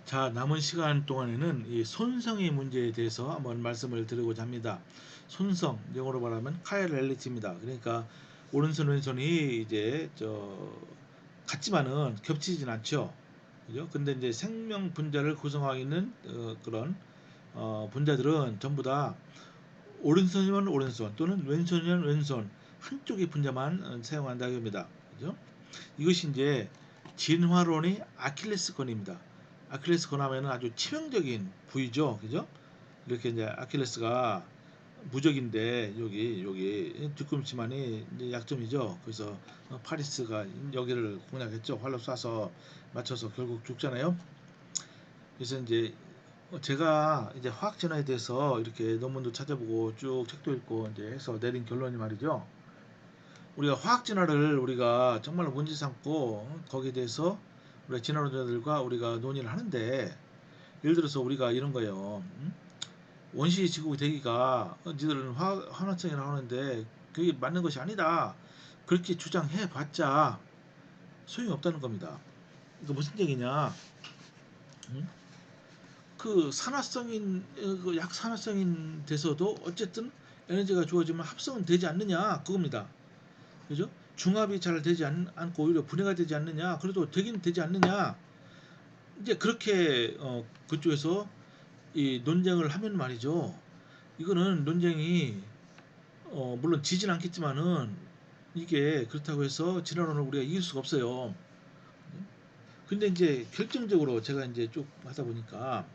자, 남은 시간 동안에는 이 손성의 문제에 대해서 한번 말씀을 드리고자 합니다. 손성, 영어로 말하면 카이렐리티입니다. 그러니까 오른손 왼손이 이제 같지만은 겹치진 않죠. 그죠? 근데 이제 생명 분자를 구성하고 있는 그런 분자들은 전부 다 오른손이면 오른손 또는 왼손이면 왼손 한쪽의 분자만 사용한다고 합니다. 그죠? 이것이 이제 진화론의 아킬레스건입니다. 아킬레스건 하면은 아주 치명적인 부위죠. 그죠? 이렇게 이제 아킬레스가 무적인데 여기 뒤꿈치만이 이제 약점이죠. 그래서 파리스가 여기를 공략했죠. 활로 쏴서 맞춰서 결국 죽잖아요. 그래서 이제 제가 이제 화학 진화에 대해서 이렇게 논문도 찾아보고 쭉 책도 읽고 이제 해서 내린 결론이 말이죠. 우리가 화학 진화를 우리가 정말로 문제 삼고 거기에 대해서 우리 진화론자들과 우리가 논의를 하는데 예를 들어서 우리가 이런 거예요. 원시 지구 대기가 니들은 환원성이라고 하는데 그게 맞는 것이 아니다. 그렇게 주장해 봤자 소용이 없다는 겁니다. 이거 무슨 얘기냐? 음? 그 산화성인 그 약산화성인 돼서도 어쨌든 에너지가 주어지면 합성은 되지 않느냐 그겁니다. 그죠? 중합이 잘 되지 않고 오히려 분해가 되지 않느냐 그래도 되긴 되지 않느냐 이제 그렇게 그쪽에서 이 논쟁을 하면 말이죠. 이거는 논쟁이 물론 지진 않겠지만은 이게 그렇다고 해서 진화론을 우리가 이길 수가 없어요. 근데 이제 결정적으로 제가 이제 쭉 하다 보니까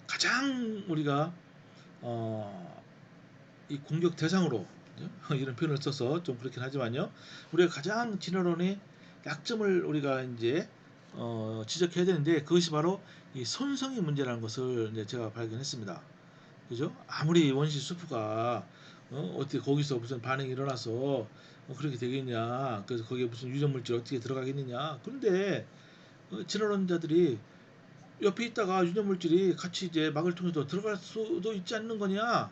가장 우리가 어, 이 공격 대상으로 이런 표현을 써서 좀 그렇긴 하지만요. 우리가 가장 진화론의 약점을 우리가 이제 지적해야 되는데 그것이 바로 이 손성의 문제라는 것을 이제 제가 발견했습니다. 그죠? 아무리 원시 수프가 어떻게 거기서 무슨 반응이 일어나서 그렇게 되겠냐? 그래서 거기에 무슨 유전 물질 어떻게 들어가겠느냐? 그런데 진화론자들이 옆에 있다가 유전 물질이 같이 이제 막을 통해서 들어갈 수도 있지 않는 거냐?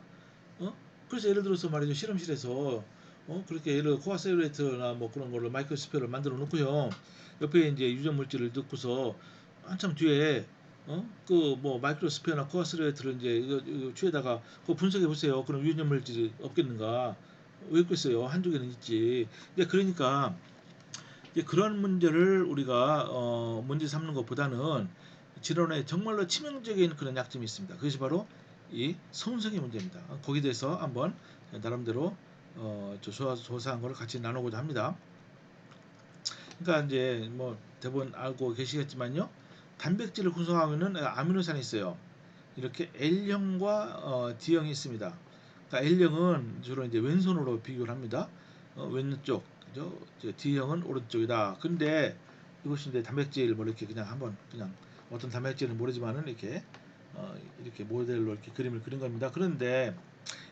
어? 그래서 예를 들어서 말이죠 실험실에서 그렇게 예를 들어 코아셀레이터나 뭐 그런 걸로 마이크로스피어를 만들어 놓고요 옆에 이제 유전 물질을 넣고서 한참 뒤에 그 뭐 마이크로스피어나 코아셀레이터를 이제 이거 뒤에다가 그거 분석해 보세요. 그럼 유전 물질이 없겠는가? 왜 없겠어요? 한두 개는 있지. 이제 그러니까 이제 그런 문제를 우리가 문제 삼는 것보다는 질환에 정말로 치명적인 그런 약점이 있습니다. 그것이 바로 이 손성의 문제입니다. 거기에 대해서 한번 나름대로 조사한 것을 같이 나누고자 합니다. 그러니까 이제 뭐 대부분 알고 계시겠지만요. 단백질을 구성하고 있는 아미노산이 있어요. 이렇게 L형과 D형이 있습니다. 그러니까 L형은 주로 이제 왼손으로 비교를 합니다. 왼쪽, 그죠? D형은 오른쪽이다. 근데 이것이 이제 단백질 뭐 이렇게 그냥 한번 그냥 어떤 단백질은 모르지만은 이렇게 모델로 이렇게 그림을 그린 겁니다. 그런데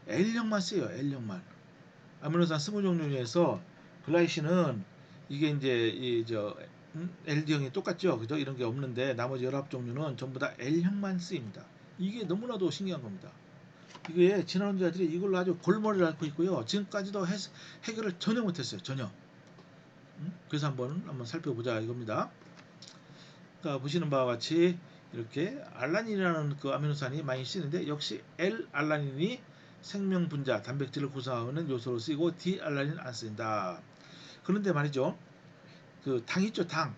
L형만 쓰여요. L형만. 아미노산 20종류 중에서 글라이신은 이게 이제 LD형이 똑같죠. 그죠? 이런 게 없는데 나머지 19종류는 전부 다 L형만 쓰입니다. 이게 너무나도 신기한 겁니다. 이게 진화론자들이 이걸로 아주 골머리를 앓고 있고요. 지금까지도 해결을 전혀 못했어요. 전혀. 그래서 한번 살펴보자 이겁니다. 그러니까 보시는 바와 같이 이렇게 알라닌이라는 그 아미노산이 많이 쓰이는데 역시 L-알라닌이 생명 분자 단백질을 구성하는 요소로 쓰이고 D-알라닌은 안 쓰인다. 그런데 말이죠. 그 당 있죠, 당.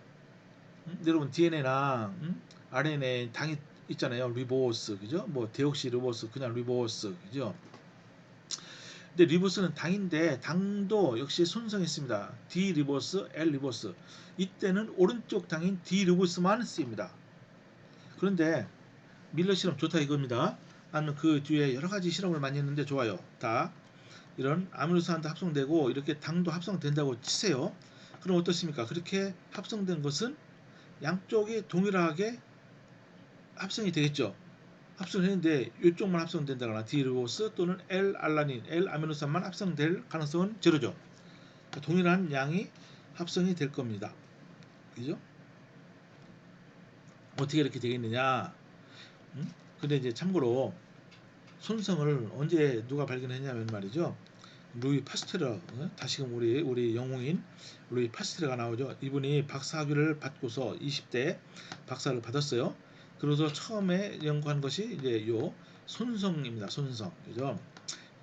여러분 DNA나 RNA 당이 있잖아요. 리보스, 그죠? 뭐 데옥시 리보스, 그냥 리보스, 그죠? 근데 리보스는 당인데 당도 역시 손성이 있습니다. D 리보스, L 리보스. 이때는 오른쪽 당인 D 리보스만 쓰입니다. 그런데 밀러 실험 좋다 이겁니다. 나는 그 뒤에 여러 가지 실험을 많이 했는데 좋아요. 다 이런 아미노산도 합성되고 이렇게 당도 합성된다고 치세요. 그럼 어떻습니까? 그렇게 합성된 것은 양쪽이 동일하게 합성이 되겠죠. 합성했는데 이쪽만 합성된다거나 디리보스 또는 L-알라닌, L-아미노산만 합성될 가능성은 제로죠. 그러니까 동일한 양이 합성이 될 겁니다. 그죠? 어떻게 이렇게 되겠느냐? 근데 이제 참고로 손성을 언제 누가 발견했냐면 말이죠. 루이 파스테르, 다시금 우리 영웅인 루이 파스테르가 나오죠. 이분이 박사학위를 받고서 20대 박사를 받았어요. 그래서 처음에 연구한 것이 이제 요 손성입니다. 손성. 그죠?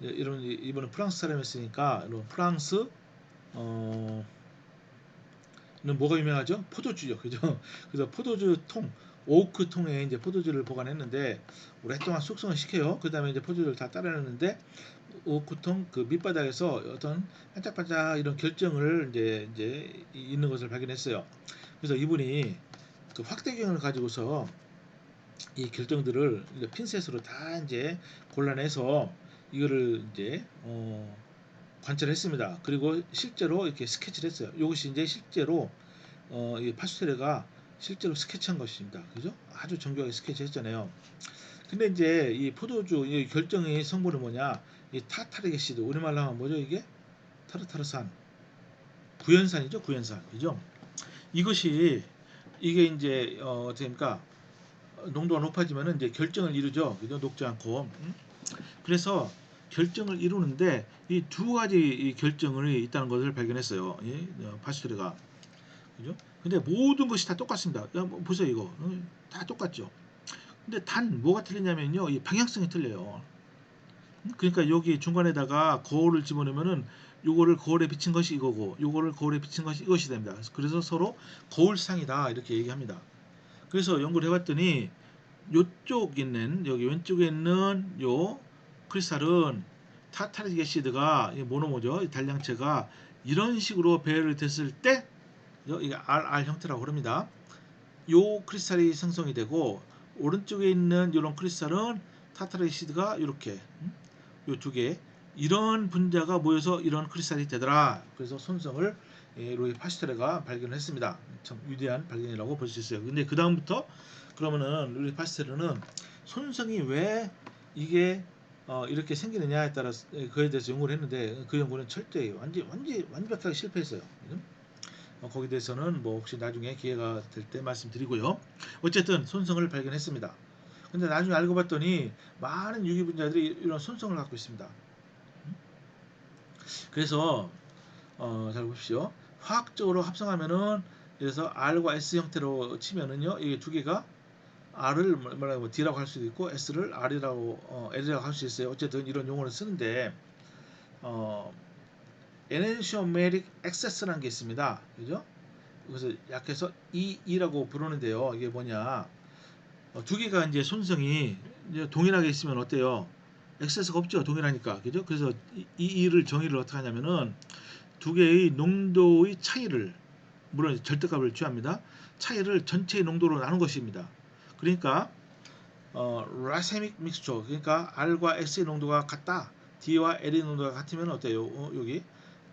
이런 이번에 프랑스 사람이었으니까 이런 프랑스 어 는 뭐가 유명하죠? 포도주죠. 그죠? 그래서 포도주 통, 오크 통에 이제 포도주를 보관했는데 오랫동안 숙성을 시켜요. 그다음에 이제 포도주를 다 따라냈는데 오크 통그 밑바닥에서 어떤 반짝반짝 이런 결정을 이제 있는 것을 발견했어요. 그래서 이분이 그 확대경을 가지고서 이 결정들을 이제 핀셋으로 다 이제 골라내서 이거를 이제 관찰했습니다. 그리고 실제로 이렇게 스케치를 했어요. 이것이 이제 실제로 이 파스텔레가 실제로 스케치한 것입니다. 그죠? 아주 정교하게 스케치했잖아요. 근데 이제 이 포도주 이 결정의 성분은 뭐냐? 이 타타르게시드 우리말로 하면 뭐죠 이게? 타르타르산 구연산이죠, 구연산. 그죠? 이것이 이게 이제 어떻게입니까? 농도가 높아지면은 이제 결정을 이루죠. 그죠? 녹지 않고. 그래서 결정을 이루는데 이 두 가지 이 결정이 있다는 것을 발견했어요. 예? 파스텔레가. 그죠? 근데 모든 것이 다 똑같습니다. 보세요 이거 다 똑같죠. 근데 단 뭐가 틀리냐면요, 이 방향성이 틀려요. 그러니까 여기 중간에다가 거울을 집어넣으면은 요거를 거울에 비친 것이 이거고 요거를 거울에 비친 것이 이것이 됩니다. 그래서 서로 거울상이다 이렇게 얘기합니다. 그래서 연구를 해봤더니 요쪽 있는 여기 왼쪽에 있는 요 크리스탈은 타타르 게시드가 모노모죠. 단량체가 이런 식으로 배열이 됐을 때 이게 RR 형태라고 합니다. 요 크리스탈이 생성이 되고 오른쪽에 있는 이런 크리스탈은 타타르시드가 이렇게 요 두 개 이런 분자가 모여서 이런 크리스탈이 되더라. 그래서 손성을 로이 파스텔레가 발견했습니다. 참 위대한 발견이라고 볼 수 있어요. 근데 그 다음부터 그러면은 로이 파스텔레는 손성이 왜 이게 이렇게 생기느냐에 따라서 그에 대해서 연구를 했는데 그 연구는 철저히 완벽하게 실패했어요. 거기에 대해서는 뭐 혹시 나중에 기회가 될 때 말씀드리고요. 어쨌든 손성을 발견했습니다. 근데 나중에 알고 봤더니 많은 유기분자들이 이런 손성을 갖고 있습니다. 그래서 잘 보십시오. 화학적으로 합성하면은 그래서 R과 S 형태로 치면은요, 이게 두 개가 R을 뭐라고 D라고 할 수도 있고 S를 R이라고 L이라고 할 수 있어요. 어쨌든 이런 용어를 쓰는데 에넨시오메릭 액세스라는 게 있습니다. 그죠? 그래서 약해서 EE라고 부르는데요. 이게 뭐냐? 두 개가 이제 손성이 이제 동일하게 있으면 어때요? 액세스가 없죠. 동일하니까. 그죠? 그래서 EE를 정의를 어떻게 하냐면은 두 개의 농도의 차이를 물론 절대값을 취합니다. 차이를 전체의 농도로 나눈 것입니다. 그러니까 라세믹 믹스처 그러니까 R과 S의 농도가 같다. D와 L의 농도가 같으면 어때요? 여기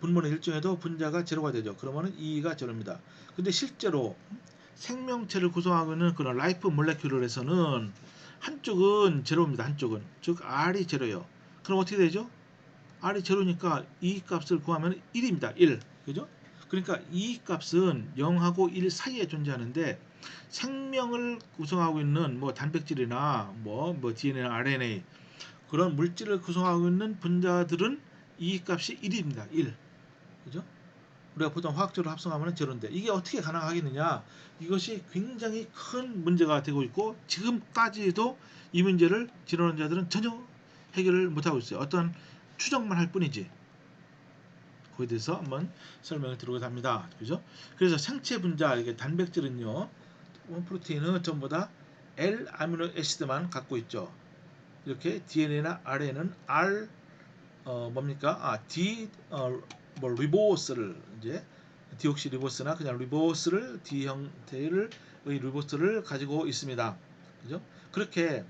분모는 일정해도 분자가 제로가 되죠. 그러면은 E가 제로입니다. 근데 실제로 생명체를 구성하고 있는 그런 라이프 몰레큘에서는 한쪽은 제로입니다. 한쪽은 즉 R이 제로예요. 그럼 어떻게 되죠? R이 제로니까 E 값을 구하면 1입니다. 1. 그죠? 그러니까 E 값은 0하고 1 사이에 존재하는데 생명을 구성하고 있는 뭐 단백질이나 뭐 DNA나 RNA 그런 물질을 구성하고 있는 분자들은 E 값이 1입니다. 1. 그죠? 우리가 보통 화학적으로 합성하면 제로인데 이게 어떻게 가능하겠느냐? 이것이 굉장히 큰 문제가 되고 있고 지금까지도 이 문제를 진원자들은 전혀 해결을 못하고 있어요. 어떤 추정만 할 뿐이지. 거기에 대해서 한번 설명을 드리고자 합니다. 그죠? 그래서 생체 분자 이게 단백질은요. 프로테인은 전부 다 L 아미노 애시드만 갖고 있죠. 이렇게 DNA나 RNA는 R 뭡니까? D 뭐 리보스를 이제 디옥시 리보스나 그냥 리보스를 D 형태의 리보스를 가지고 있습니다. 그죠? 그렇게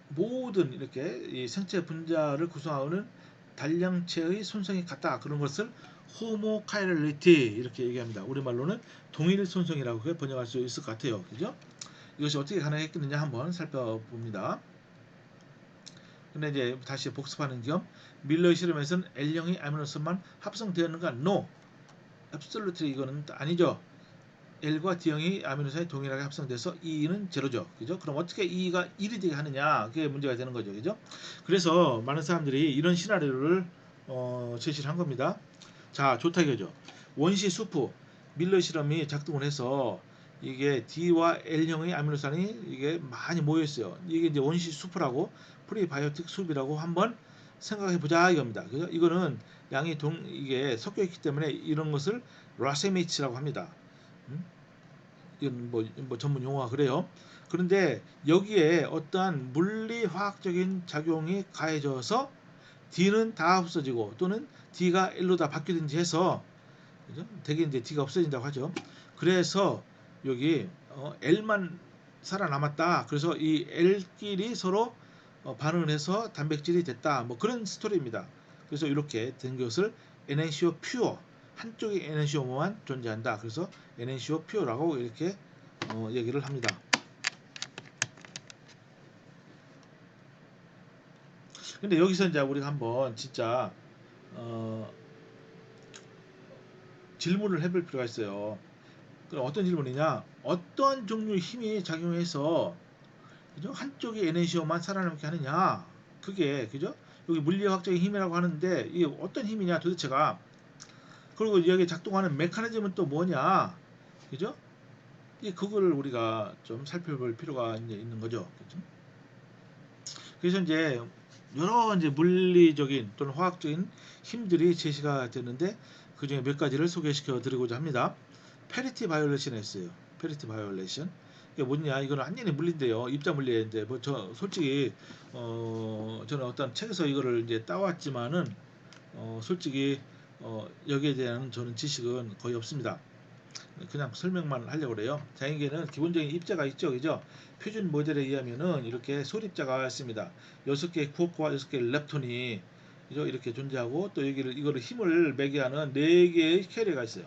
모든 이렇게 이 생체 분자를 구성하는 단량체의 손성이 같다. 그런 것을 호모카이럴리티 이렇게 얘기합니다. 우리말로는 동일 손성이라고 번역할 수 있을 것 같아요. 그죠? 이것이 어떻게 가능했겠느냐 한번 살펴봅니다. 근데 이제 다시 복습하는 겸 밀러의 실험에서는 L형의 아미노산만 합성되었는가? No. Absolutely 이거는 아니죠. L과 D형이 아미노산이 동일하게 합성돼서 E는 제로죠. 그죠? 그럼 어떻게 E가 1이 되게 하느냐? 그게 문제가 되는 거죠. 그죠? 그래서 많은 사람들이 이런 시나리오를 제시를 한 겁니다. 자, 좋다 이거죠. 원시 수프 밀러 실험이 작동을 해서 이게 D와 L형의 아미노산이 이게 많이 모여 있어요. 이게 이제 원시 수프라고 프리바이오틱 숲이라고 한번 생각해 보자 이겁니다. 그죠? 이거는 양이 이게 섞여 있기 때문에 이런 것을 라세미치라고 합니다. 이건 뭐 전문 용어가 그래요. 그런데 여기에 어떠한 물리 화학적인 작용이 가해져서 D는 다 없어지고 또는 D가 L로 다 바뀌든지 해서 그죠? 대개 이제 D가 없어진다고 하죠. 그래서 여기 L만 살아남았다. 그래서 이 L끼리 서로 반응을 해서 단백질이 됐다. 뭐 그런 스토리입니다. 그래서 이렇게 된 것을 NaCO 퓨어 한쪽에 NaCO만 존재한다. 그래서 NaCO 퓨어라고 이렇게 얘기를 합니다. 근데 여기서 이제 우리가 한번 진짜 어, 질문을 해볼 필요가 있어요. 그럼 어떤 질문이냐? 어떤 종류의 힘이 작용해서 그죠? 한쪽이 NaCO만 살아남게 하느냐? 그게 그죠? 여기 물리학적인 힘이라고 하는데 이게 어떤 힘이냐 도대체가? 그리고 여기 작동하는 메커니즘은 또 뭐냐? 그죠? 이 그거를 우리가 좀 살펴볼 필요가 이제 있는 거죠. 그죠? 그래서 이제 여러 이제 물리적인 또는 화학적인 힘들이 제시가 되는데 그 중에 몇 가지를 소개시켜 드리고자 합니다. 페리티 바이올레이션 했어요. 페리티 바이올레이션. 이게 뭐냐? 이거는 완전히 물리인데요. 입자 물리인데 뭐 저 솔직히 저는 어떤 책에서 이거를 이제 따왔지만은 솔직히 여기에 대한 저는 지식은 거의 없습니다. 그냥 설명만 하려고 그래요. 자연계는 기본적인 입자가 있죠, 그죠? 표준 모델에 의하면은 이렇게 소립자가 있습니다. 6개의 쿠어크와 6개의 렙톤이 그죠? 이렇게 존재하고 또 여기를 이거를 힘을 매게 하는 4개의 캐리어가 있어요.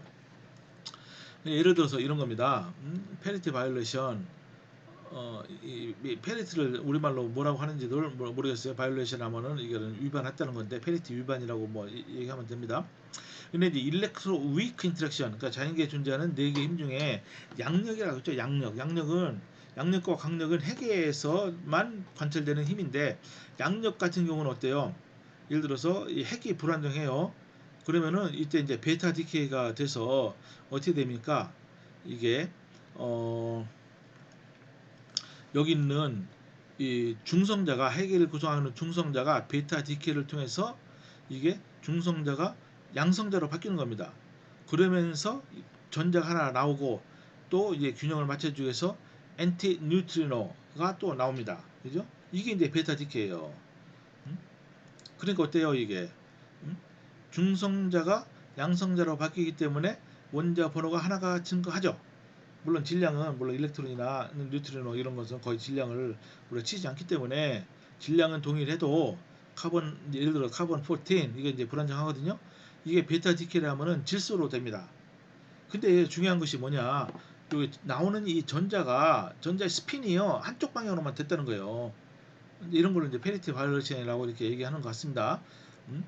예를 들어서 이런 겁니다. 페리티 바이올레이션 이 페리티를 우리말로 뭐라고 하는지도 모르겠어요. 바이올레이션 하면은 이거는 위반했다는 건데 페리티 위반이라고 뭐 얘기하면 됩니다. 근데 이제 일렉트로 위크 인터랙션, 그러니까 자연계에 존재하는 4개 힘 중에 양력이라고 했죠. 양력과 강력은 핵에서만 관찰되는 힘인데 양력 같은 경우는 어때요? 예를 들어서 이 핵이 불안정해요. 그러면은 이때 이제 베타 디케이가 돼서 어떻게 됩니까? 이게 어 여기 있는 이 중성자가 핵을 구성하는 중성자가 베타 디케이를 통해서 이게 중성자가 양성자로 바뀌는 겁니다. 그러면서 전자가 하나 나오고 또 이제 균형을 맞춰주기 위해서 엔티 뉴트리노가 또 나옵니다. 그죠? 이게 이제 베타 디케이예요. 그러니까 어때요, 이게? 중성자가 양성자로 바뀌기 때문에 원자 번호가 하나가 증가하죠. 물론 질량은 물론 일렉트론이나 뉴트리노 이런 것은 거의 질량을 우리가 치지 않기 때문에 질량은 동일해도 카본 예를 들어 카본 14 이게 이제 불안정하거든요. 이게 베타 디케이를 하면은 질소로 됩니다. 근데 중요한 것이 뭐냐? 여기 나오는 이 전자의 스핀이요 한쪽 방향으로만 됐다는 거예요. 이런 걸로 이제 페리티 바이올레이션이라고 이렇게 얘기하는 것 같습니다. 음?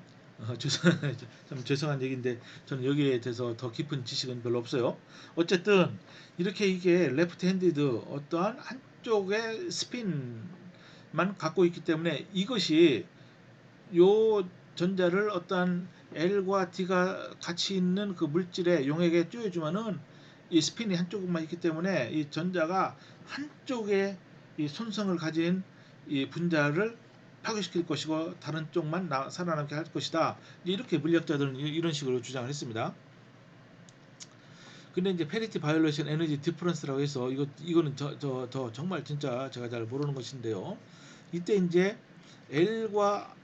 참 죄송한 얘기인데 저는 여기에 대해서 더 깊은 지식은 별로 없어요. 어쨌든 이렇게 이게 레프트 핸디드 어떠한 한쪽의 스핀만 갖고 있기 때문에 이것이 요 전자를 어떠한 L과 D가 같이 있는 그 물질의 용액에 띄워주면은 이 스핀이 한쪽만 있기 때문에 이 전자가 한쪽에 이 손성을 가진 이 분자를 파괴시킬 것이고 다른 쪽만 살아남게 할 것이다. 이렇게 물리학자들은 이런 식으로 주장을 했습니다. 근데 이제 페리티 바이올레이션 에너지 디퍼런스라고 해서 이거는 저 정말 진짜 제가 잘 모르는 것인데요. 이때 이제 L과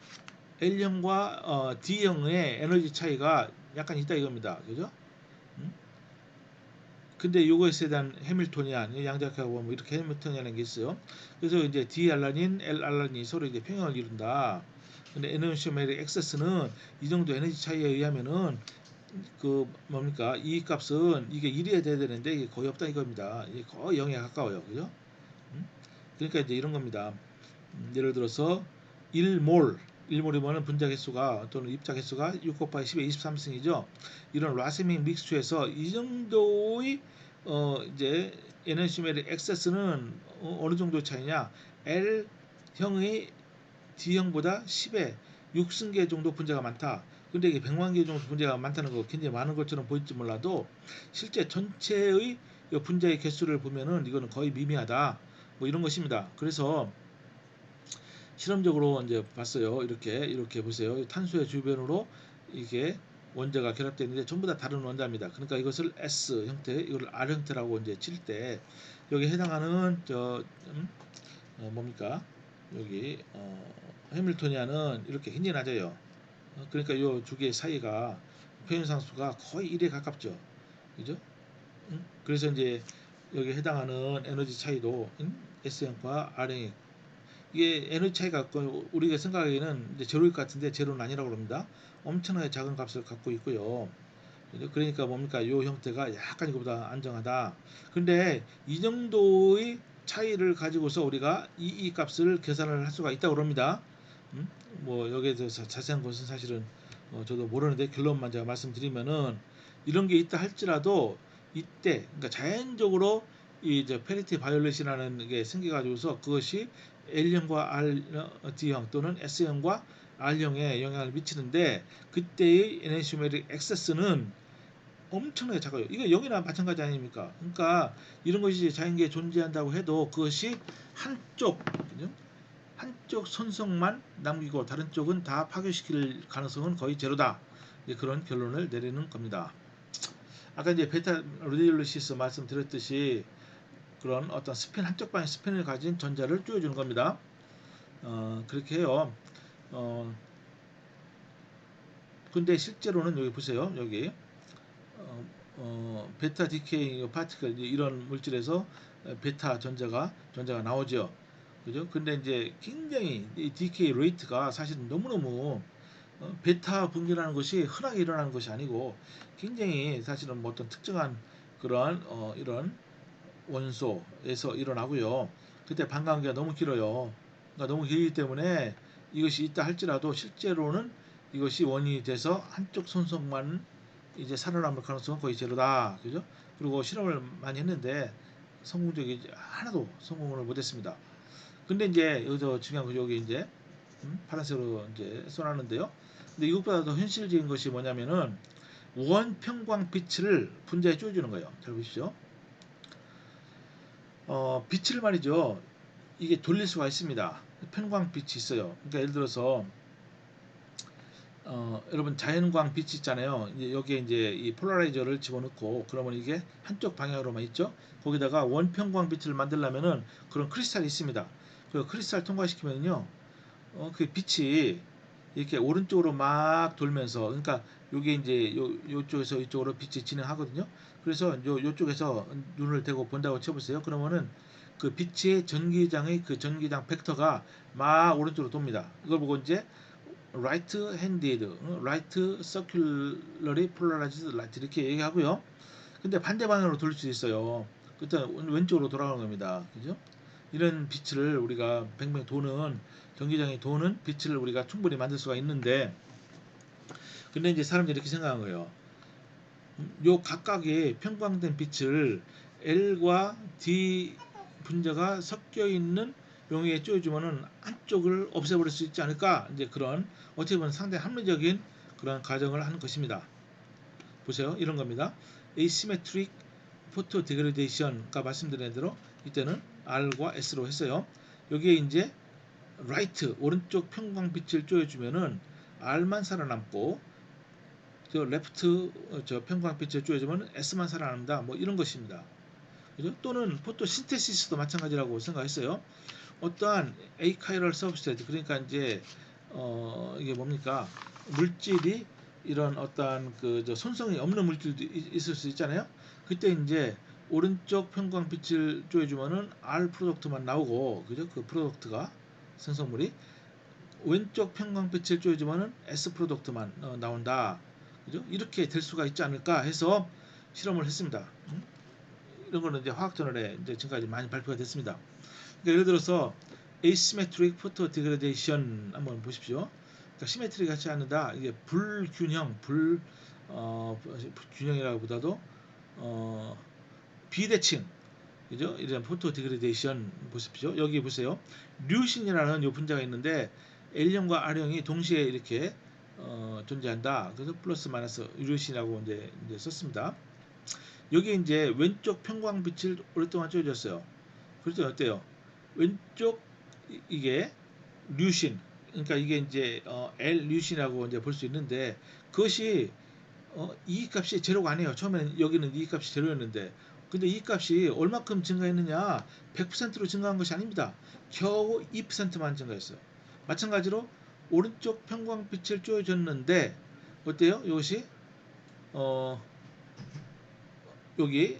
L형과 D형의 에너지 차이가 약간 있다 이겁니다. 그죠? 음? 근데 요거에 대한 해밀토니안, 양자역학하고 뭐 이렇게 해밀토니안이라는 게 있어요. 그래서 이제 D-알라닌, L-알라닌이 서로 이제 평형을 이룬다. 근데 에너지메릭 액세스는 이 정도 에너지 차이에 의하면은 그 뭡니까? 이 값은 이게 1이어야 되는데 이게 거의 없다 이겁니다. 이게 거의 0에 가까워요. 그죠? 음? 그러니까 이제 이런 겁니다. 예를 들어서 1몰 1몰이면 분자 개수가 또는 입자 개수가 6 곱하기 10의 23승이죠. 이런 라세믹 믹스처에서 이 정도의 이제 에너지메릭 액세스는 어느 정도 차이냐? L형의 D형보다 10의 6승계 정도 분자가 많다. 근데 이게 100만 개 정도 분자가 많다는 거 굉장히 많은 것처럼 보일지 몰라도 실제 전체의 이 분자의 개수를 보면은 이거는 거의 미미하다. 뭐 이런 것입니다. 그래서 실험적으로 이제 봤어요. 이렇게 보세요. 탄소의 주변으로 이게 원자가 결합되어 있는데 전부 다 다른 원자입니다. 그러니까 이것을 S 형태, 이걸 R 형태라고 이제 칠 때 여기 해당하는 뭡니까? 여기 해밀토니안은 이렇게 굉장히 낮아요. 그러니까 이 두 개 사이가 표현상수가 거의 1에 가깝죠. 그죠? 그래서 이제 여기 해당하는 에너지 차이도 S형과 R형, 이게 에너지 차이가 우리가 생각하기에는 이제 제로일 것 같은데 제로는 아니라고 합니다. 엄청나게 작은 값을 갖고 있고요. 그러니까 뭡니까? 이 형태가 약간 이거보다 안정하다. 근데 이 정도의 차이를 가지고서 우리가 이 값을 계산을 할 수가 있다고 합니다. 뭐 여기에 대해서 자세한 것은 사실은 저도 모르는데 결론만 제가 말씀드리면은 이런 게 있다 할지라도 이때 그러니까 자연적으로 이 이제 페리티 바이올렛이라는 게 생겨가지고서 그것이 L형과 D형 또는 S형과 R형에 영향을 미치는데 그때의 에너지메릭 액세스는 엄청나게 작아요. 이거 0이나 마찬가지 아닙니까? 그러니까 이런 것이 자연계에 존재한다고 해도 그것이 한쪽 한쪽 선성만 남기고 다른 쪽은 다 파괴시킬 가능성은 거의 제로다. 그런 결론을 내리는 겁니다. 아까 이제 베타 루디올리시스 말씀드렸듯이 그런 어떤 스핀 한쪽 방의 스핀을 가진 전자를 쪼여주는 겁니다. 그렇게 해요. 근데 실제로는 여기 보세요. 여기 베타 디케이 파티클 이런 물질에서 베타 전자가 나오죠. 그죠? 근데 이제 굉장히 이 디케이 레이트가 사실은 너무너무 베타 분기라는 것이 흔하게 일어나는 것이 아니고 굉장히 사실은 뭐 어떤 특정한 그러한 이런 원소에서 일어나고요. 그때 반감기가 너무 길어요. 그러니까 너무 길기 때문에 이것이 있다 할지라도 실제로는 이것이 원인이 돼서 한쪽 손석만 이제 살아남을 가능성은 거의 제로다. 그죠? 그리고 실험을 많이 했는데 성공적이지 하나도 성공을 못했습니다. 근데 이제 여기서 중요한 거 여기 이제 파란색으로 이제 써놨는데요. 근데 이것보다 더 현실적인 것이 뭐냐면은 원평광빛을 분자에 쪼여주는 거예요. 잘 보십시오. 빛을 말이죠. 이게 돌릴 수가 있습니다. 편광빛이 있어요. 그러니까 예를 들어서 여러분 자연광 빛이 있잖아요. 이제 여기에 이제 이 폴라라이저를 집어넣고 그러면 이게 한쪽 방향으로만 있죠. 거기다가 원평광 빛을 만들려면은 그런 크리스탈이 있습니다. 그 크리스탈 통과시키면요, 그 빛이 이렇게 오른쪽으로 막 돌면서, 그러니까 요게 이제 요쪽에서 이쪽으로 빛이 진행하거든요. 그래서 요쪽에서 눈을 대고 본다고 쳐보세요. 그러면은 그 빛의 전기장의 그 전기장 벡터가 막 오른쪽으로 돕니다. 이걸 보고 이제 right-handed, right circularly polarized light 이렇게 얘기하고요. 근데 반대 방향으로 돌릴 수 있어요. 그때 왼쪽으로 돌아가는 겁니다. 그죠? 이런 빛을 우리가 뱅뱅 도는 전기장이 도는 빛을 우리가 충분히 만들 수가 있는데, 근데 이제 사람들이 이렇게 생각한 거예요. 요 각각의 편광된 빛을 L과 D 분자가 섞여 있는 용액에 쪼여주면은 한쪽을 없애버릴 수 있지 않을까? 이제 그런 어떻게 보면 상당히 합리적인 그런 가정을 하는 것입니다. 보세요, 이런 겁니다. asymmetric photo degradation, 아까 말씀드린 대로 이때는 R과 S로 했어요. 여기에 이제 right 오른쪽 편광빛을 쪼여주면은 R만 살아남고 저 레프트 저 편광빛을 쪼여주면 S만 살아난다. 뭐 이런 것입니다. 그죠? 또는 포토신테시스도 마찬가지라고 생각했어요. 어떠한 에이카이럴 서브스트레이트, 그러니까 이제 이게 뭡니까? 물질이 이런 어떠한 그저 손성이 없는 물질도 있을 수 있잖아요. 그때 이제 오른쪽 편광빛을 쪼여주면은 R 프로덕트만 나오고, 그죠? 그 프로덕트가 생성물이 왼쪽 편광빛을 쪼여주면은 S 프로덕트만 나온다. 그죠? 이렇게 될 수가 있지 않을까 해서 실험을 했습니다. 이런 거는 이제 화학저널에 이제 지금까지 많이 발표가 됐습니다. 그러니까 예를 들어서 asymmetric photo degradation 한번 보십시오. 그러니까 시메트리 같지 않는다. 이게 불균형, 균형이라기보다도 비대칭, 그죠? 이런 포토 디그레데이션 보십시오. 여기 보세요. 류신이라는 요 분자가 있는데 L형과 R형이 동시에 이렇게 존재한다. 그래서 플러스 마이너스 류신이라고 이제 썼습니다. 여기 이제 왼쪽 평광빛을 오랫동안 쪼여줬어요. 그랬더니 어때요? 왼쪽 이게 류신, 그러니까 이게 이제 L 류신이라고 이제 볼 수 있는데 그것이 이 값이 제로가 아니에요. 처음에는 여기는 이 값이 제로였는데 근데 이 값이 얼마큼 증가했느냐? 100%로 증가한 것이 아닙니다. 겨우 2%만 증가했어요. 마찬가지로 오른쪽 평광빛을 쪼여줬는데 어때요? 이것이 어 여기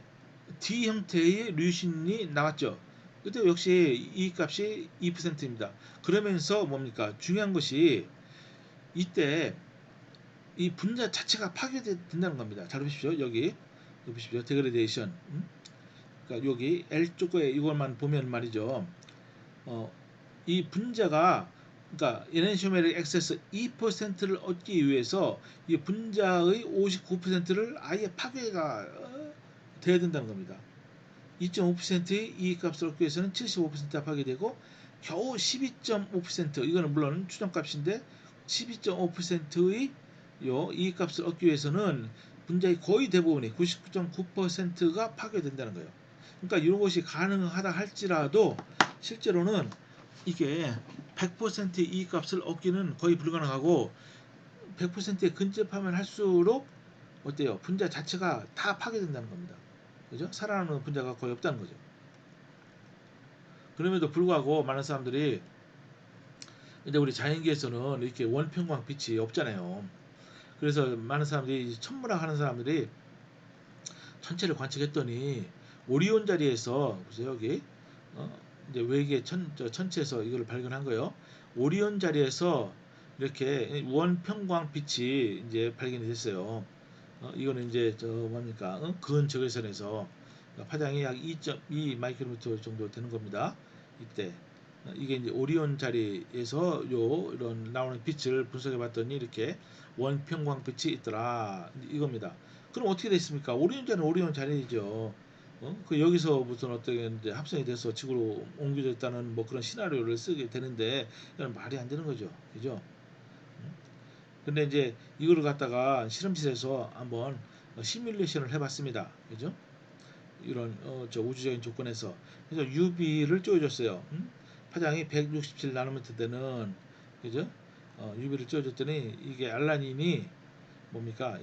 D 형태의 류신이 나왔죠. 그때 역시 이 값이 2%입니다. 그러면서 뭡니까? 중요한 것이 이때 이 분자 자체가 파괴된다는 겁니다. 잘 보십시오. 여기 보십시오. 데그레데이션. 그러니까 여기 L 쪽에 이것만 보면 말이죠. 이 분자가 그러니까 에넨시오메릭 액세스 2%를 얻기 위해서 이 분자의 59%를 아예 파괴가 돼야 된다는 겁니다. 2.5%의 이익값을 얻기 위해서는 75%가 파괴되고 겨우 12.5% 이거는 물론 추정값인데 12.5%의 요 이익값을 얻기 위해서는 분자의 거의 대부분이 99.9%가 파괴된다는 거예요. 그러니까 이런 것이 가능하다 할지라도 실제로는 이게 100%의 이익값을 얻기는 거의 불가능하고 100%에 근접하면 할수록 어때요? 분자 자체가 다 파괴된다는 겁니다. 그죠? 살아남는 분자가 거의 없다는 거죠. 그럼에도 불구하고 많은 사람들이 근데 우리 자연계에서는 이렇게 원평광 빛이 없잖아요. 그래서 많은 사람들이 천문학 하는 사람들이 천체를 관측했더니 오리온 자리에서 보세요 여기 이제 외계 천체에서 이걸 발견한 거예요. 오리온 자리에서 이렇게 원평광 빛이 이제 발견이 됐어요. 이거는 이제 뭡니까 근적외선에서 파장이 약 2.2 마이크로미터 정도 되는 겁니다. 이때 이게 이제 오리온 자리에서 이런 나오는 빛을 분석해 봤더니 이렇게 원평광 빛이 있더라 이겁니다. 그럼 어떻게 됐습니까? 오리온 자리는 오리온 자리죠. 그 여기서 무슨 어떻게 이제 합성이 돼서 지구로 옮겨졌다는 뭐 그런 시나리오를 쓰게 되는데 이건 말이 안 되는 거죠. 그죠? 근데 이제 이거를 갖다가 실험실에서 한번 시뮬레이션을 해봤습니다. 그죠? 이런 저 우주적인 조건에서 그래서 UV를 쪼여줬어요. 파장이 167 나노미터 되는 그죠? UV를 쪼여줬더니 이게 알라닌이 뭡니까?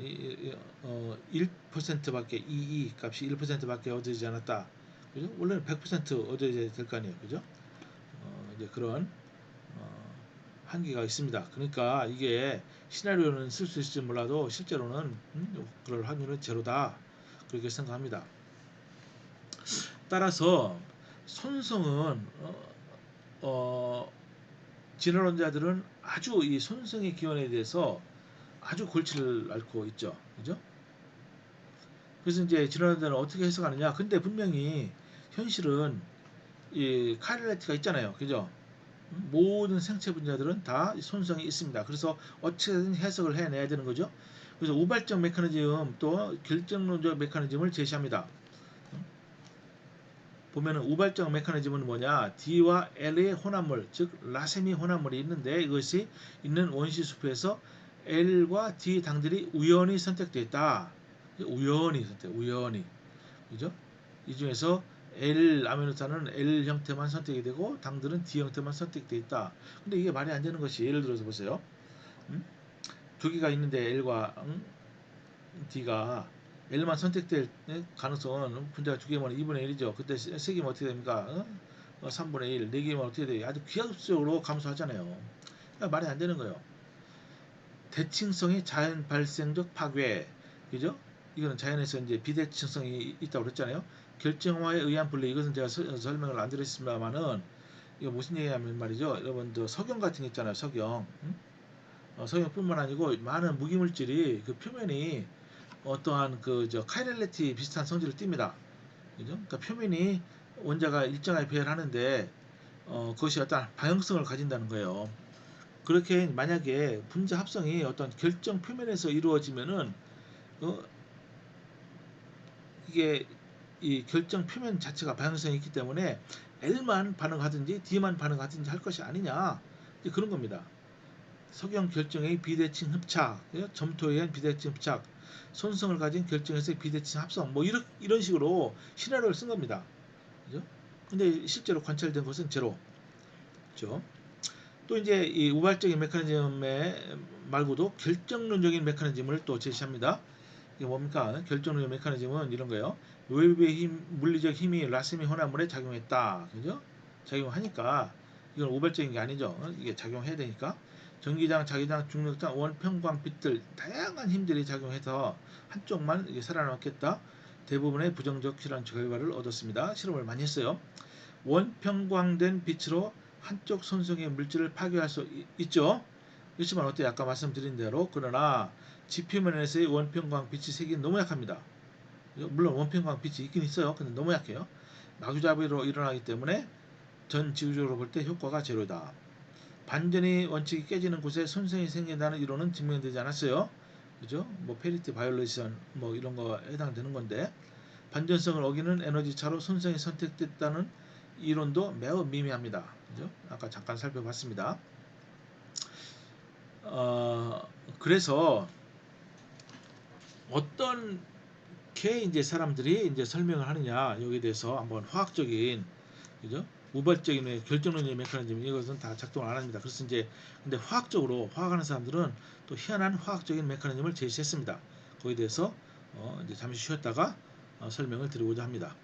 1%밖에 이 값이 1%밖에 얻어지지 않았다. 그죠? 원래는 100% 얻어야 될 거 아니에요. 그죠? 이제 그런 한계가 있습니다. 그러니까 이게 시나리오는 쓸 수 있을지 몰라도 실제로는 그럴 확률은 제로다. 그렇게 생각합니다. 따라서 손성은 진화론자들은 아주 이 손성의 기원에 대해서 아주 골치를 앓고 있죠. 그죠? 그래서 이제 진화론자는 어떻게 해석하느냐? 근데 분명히 현실은 이 카일레티가 있잖아요. 그죠? 모든 생체 분자들은 다 손성이 있습니다. 그래서 어떻게든 해석을 해내야 되는 거죠. 그래서 우발적 메커니즘 또 결정론적 메커니즘을 제시합니다. 보면은 우발적 메커니즘은 뭐냐? D와 L의 혼합물, 즉 라세미 혼합물이 있는데 이것이 있는 원시 수표에서 L과 D 당들이 우연히 선택되어 있다. 우연히. 그죠? 이 중에서 L 아미노산은 L 형태만 선택이 되고 당들은 D 형태만 선택되어 있다. 근데 이게 말이 안 되는 것이 예를 들어서 보세요. 두 개가 있는데 L과 D가 L만 선택될 가능성은 분자가 두 개면 2분의 1이죠. 그때 세 개면 어떻게 됩니까? 3분의 1, 네 개면 어떻게 돼요? 아주 기하급수적으로 감소하잖아요. 그러니까 말이 안 되는 거예요. 대칭성의 자연 발생적 파괴, 그죠? 이거는 자연에서 이제 비대칭성이 있다고 그랬잖아요. 결정화에 의한 분리, 이것은 제가 설명을 안 드렸습니다만은 이거 무슨 얘기냐면 말이죠. 여러분 석영 같은 게 있잖아요. 석영. 석영뿐만 아니고 많은 무기물질이 그 표면이 어떠한 그 카이렐레티 비슷한 성질을 띱니다. 그죠? 그러니까 표면이 원자가 일정하게 배열하는데 그것이 어떤 방향성을 가진다는 거예요. 그렇게 만약에 분자 합성이 어떤 결정 표면에서 이루어지면은 어, 이게 이 결정 표면 자체가 방향성이 있기 때문에 L만 반응하든지 D만 반응하든지 할 것이 아니냐 그런 겁니다. 석영 결정의 비대칭 흡착, 점토에 의한 비대칭 흡착. 손성을 가진 결정해서 비대칭 합성 뭐 이런 식으로 시나리오를 쓴 겁니다. 그죠? 근데 실제로 관찰된 것은 제로. 그죠? 또 이제 이 우발적인 메커니즘에 말고도 결정론적인 메커니즘을 또 제시합니다. 이게 뭡니까? 결정론적 메커니즘은 이런 거예요. 외부의 힘, 물리적 힘이 라스미 혼합물에 작용했다. 그죠? 작용하니까 이건 우발적인 게 아니죠. 이게 작용해야 되니까. 전기장, 자기장, 중력장, 원평광 빛들 다양한 힘들이 작용해서 한쪽만 이게 살아남겠다. 대부분의 부정적 실험 결과를 얻었습니다. 실험을 많이 했어요. 원평광된 빛으로 한쪽 손성의 물질을 파괴할 수 있죠. 그렇지만 어때 아까 말씀드린 대로 그러나 지표면에서의 원평광 빛의 색이 너무 약합니다. 물론 원평광 빛이 있긴 있어요. 근데 너무 약해요. 마구잡이로 일어나기 때문에 전 지구적으로 볼 때 효과가 제로다. 반전의 원칙이 깨지는 곳에 손상이 생긴다는 이론은 증명되지 않았어요. 그죠? 뭐 페리티 바이올레이션 뭐 이런 거 해당되는 건데 반전성을 어기는 에너지 차로 손상이 선택됐다는 이론도 매우 미미합니다. 그죠? 아까 잠깐 살펴봤습니다. 그래서 어떻게 이제 사람들이 이제 설명을 하느냐 여기에 대해서 한번 화학적인 그죠? 우발적인 결정론의 메커니즘 이것은 다 작동을 안 합니다. 그래서 이제 근데 화학적으로 화학하는 사람들은 또 희한한 화학적인 메커니즘을 제시했습니다. 거기에 대해서 이제 잠시 쉬었다가 설명을 드리고자 합니다.